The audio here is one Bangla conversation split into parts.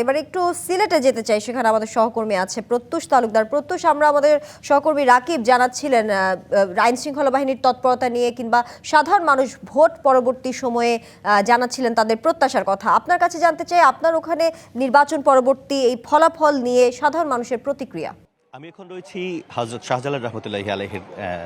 এবার একটু সিলেটে যেতে চাই, সেখানে আমাদের সহকর্মী আছে প্রত্যুষ তালুকদার। প্রত্যুষ, আমরা আমাদের সহকর্মী রাকিব জানাচ্ছিলেন আইন শৃঙ্খলা বাহিনীর তৎপরতা নিয়ে কিংবা সাধারণ মানুষ ভোট পরবর্তী সময়ে জানাচ্ছিলেন তাদের প্রত্যাশার কথা। আপনার কাছে জানতে চাই, আপনার ওখানে নির্বাচন পরবর্তী এই ফলাফল নিয়ে সাধারণ মানুষের প্রতিক্রিয়া। আমি এখন রয়েছি হযরত শাহজালাল রহমতুল্লাহি আলাইহির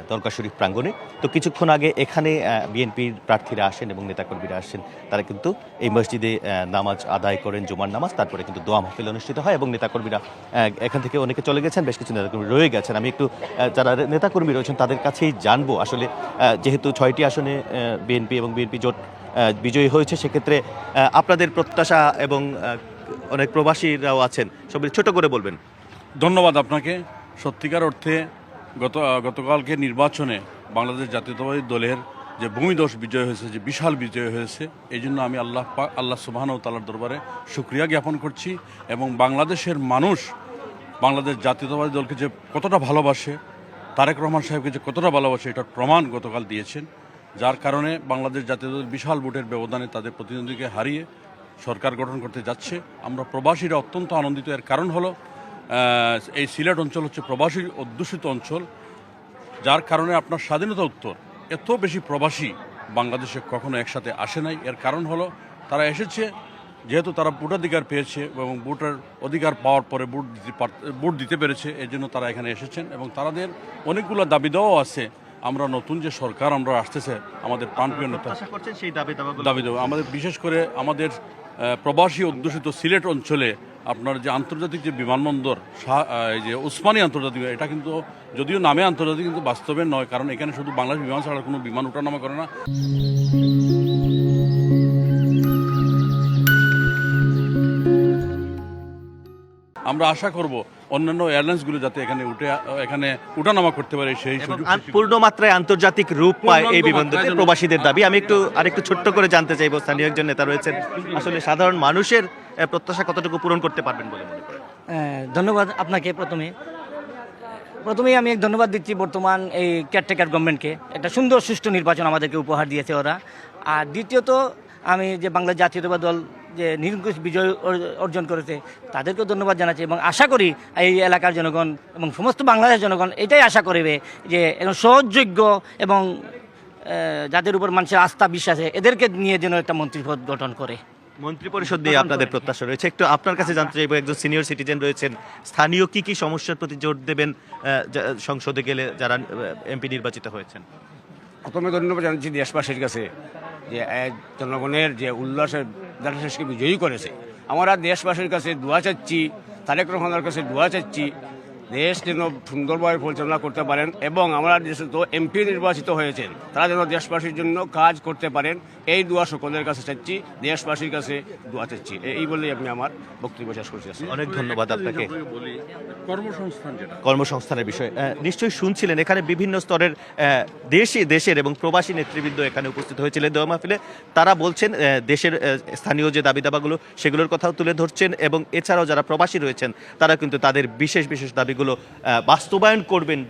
দরগা শরীফ প্রাঙ্গণে। তো কিছুক্ষণ আগে এখানে বিএনপির প্রার্থীরা আসেন এবং নেতাকর্মীরা আসেন। তারা কিন্তু এই মসজিদে নামাজ আদায় করেন, জুমার নামাজ, তারপরে কিন্তু দোয়া মাহফিল অনুষ্ঠিত হয় এবং নেতাকর্মীরা এখান থেকে অনেকে চলে গেছেন, বেশ কিছু নেতাকর্মী রয়ে গেছেন। আমি একটু যারা নেতাকর্মী রয়েছেন তাদের কাছেই জানবো আসলে, যেহেতু 6টি আসনে বিএনপি এবং বিএনপি জোট বিজয়ী হয়েছে, সেক্ষেত্রে আপনাদের প্রত্যাশা এবং অনেক প্রবাসীরাও আছেন, সবাই ছোট করে বলবেন। ধন্যবাদ আপনাকে। সত্যিকার অর্থে গতকালকে নির্বাচনে বাংলাদেশ জাতীয়তাবাদী দলের যে ভূমিধস বিজয় হয়েছে, যে বিশাল বিজয় হয়েছে, এই জন্য আমি আল্লাহ সুবহানাহু ওয়া তাআলার দরবারে শুকরিয়া জ্ঞাপন করছি। এবং বাংলাদেশের মানুষ বাংলাদেশ জাতীয়তাবাদী দলকে যে কতটা ভালোবাসে, তারেক রহমান সাহেবকে যে কতটা ভালোবাসে, এটার প্রমাণ গতকাল দিয়েছেন। যার কারণে বাংলাদেশ জাতীয় দল বিশাল ভোটের ব্যবধানে তাদের প্রতিদ্বন্দ্বীকে হারিয়ে সরকার গঠন করতে যাচ্ছে। আমরা প্রবাসীরা অত্যন্ত আনন্দিত। এর কারণ হলো এই সিলেট অঞ্চল হচ্ছে প্রবাসী অধ্যুষিত অঞ্চল, যার কারণে আপনার স্বাধীনতা উত্তর এত বেশি প্রবাসী বাংলাদেশে কখনো একসাথে আসে নাই। এর কারণ হলো তারা এসেছে যেহেতু তারা ভোটাধিকার পেয়েছে এবং ভোটার অধিকার পাওয়ার পরে ভোট দিতে পেরেছে, এই জন্য তারা এখানে এসেছেন। এবং তাদের অনেকগুলো দাবি দেওয়াও আছে। আমরা নতুন যে সরকার আমরা আসতেছে, আমাদের প্রাণপ্রিয় নেতা দাবি দেওয়া আমাদের, বিশেষ করে আমাদের প্রবাসী অধ্যুষিত সিলেট অঞ্চলে আপনার যে আন্তর্জাতিক যে বিমানবন্দর, এই যে উসমানী আন্তর্জাতিক, এটা কিন্তু যদিও নামে আন্তর্জাতিক কিন্তু বাস্তবে নয়, কারণ এখানে শুধু বাংলাদেশ বিমান ছাড়া কোনো বিমান ওঠানামা করে না। আমরা আশা করব অন্যান্য এয়ারলাইন্সগুলো যাতে এখানে উঠানামা করতে পারে, সেই পূর্ণ মাত্রায় আন্তর্জাতিক রূপ পায় এই বিমানবন্দরে, প্রবাসীদের দাবি। আমি আরেকটু ছোট্ট করে জানতে চাইবো, স্থানীয় একজন নেতা রয়েছেন, আসলে সাধারণ মানুষের প্রত্যাশা কতটুকু পূরণ করতে পারবেন বলে মনে করেন? ধন্যবাদ আপনাকে। প্রথমেই আমি ধন্যবাদ দিচ্ছি বর্তমান এই কেয়ারটেকার গভর্নমেন্টকে, একটা সুন্দর সুষ্ঠু নির্বাচন আমাদেরকে উপহার দিয়েছে ওরা। আর দ্বিতীয়ত আমি যে বাংলা জাতীয়তাবাদী দল যে নিরঙ্কুশ বিজয় অর্জন করেছে তাদেরকেও ধন্যবাদ জানাচ্ছি। এবং আশা করি এই এলাকার জনগণ এবং সমস্ত বাংলাদেশের জনগণ এটাই আশা করবে যে সহযোগ্য এবং যাদের উপর মানুষের আস্থা বিশ্বাসে এদেরকে নিয়ে যেন একটা মন্ত্রিপদ গঠন করে। মন্ত্রিপরিষদ নিয়ে আপনাদের প্রত্যাশা রয়েছে, একটু আপনার কাছে জানতে চাইবো, একজন সিনিয়র সিটিজেন রয়েছেন, স্থানীয় কি সমস্যার প্রতি জোর দেবেন সংসদে গেলে যারা এমপি নির্বাচিত হয়েছেন? প্রথমে ধন্যবাদ জানাচ্ছি দেশবাসীর কাছে যে জনগণের যে উল্লাসের দেশকে বিজয়ী করেছে। আমরা দেশবাসীর কাছে দোয়া চাচ্ছি, তারেক রহমানের কাছে দোয়া চাচ্ছি, দেশ যেন সুন্দরভাবে পরিচালনা করতে পারেন এবং আমরা দেশে তো এমপি নির্বাচিত হয়েছেন, তারা যেন দেশবাসীর জন্য কাজ করতে পারেন, এই দোয়া সকলের কাছে চাচ্ছি, দেশবাসীর কাছে দোয়া চাচ্ছি। এই বলেই আমি আমার বক্তব্য শেষ করছি। অনেক ধন্যবাদ আপনাকে। কর্মসংস্থানের বিষয়ে নিশ্চয়ই শুনছিলেন, এখানে বিভিন্ন স্তরের দেশের এবং প্রবাসী নেতৃবৃন্দ এখানে উপস্থিত হয়েছিলেন দোয়া মাহফিলে। তারা বলছেন দেশের স্থানীয় যে দাবি দাবাগুলো সেগুলোর কথাও তুলে ধরছেন, এবং এছাড়াও যারা প্রবাসী রয়েছেন তারা কিন্তু তাদের বিশেষ দাবিগুলো বাস্তবায়ন করবেন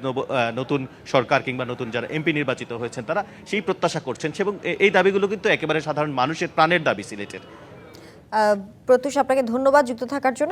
নতুন সরকার কিংবা নতুন যারা এমপি নির্বাচিত হয়েছেন তারা সেই প্রত্যাশা করছেন। এবং এই দাবিগুলো কিন্তু একেবারে সাধারণ মানুষের প্রাণের দাবি সিলেটের। প্রত্যুষ, আপনাকে ধন্যবাদ যুক্ত থাকার জন্য।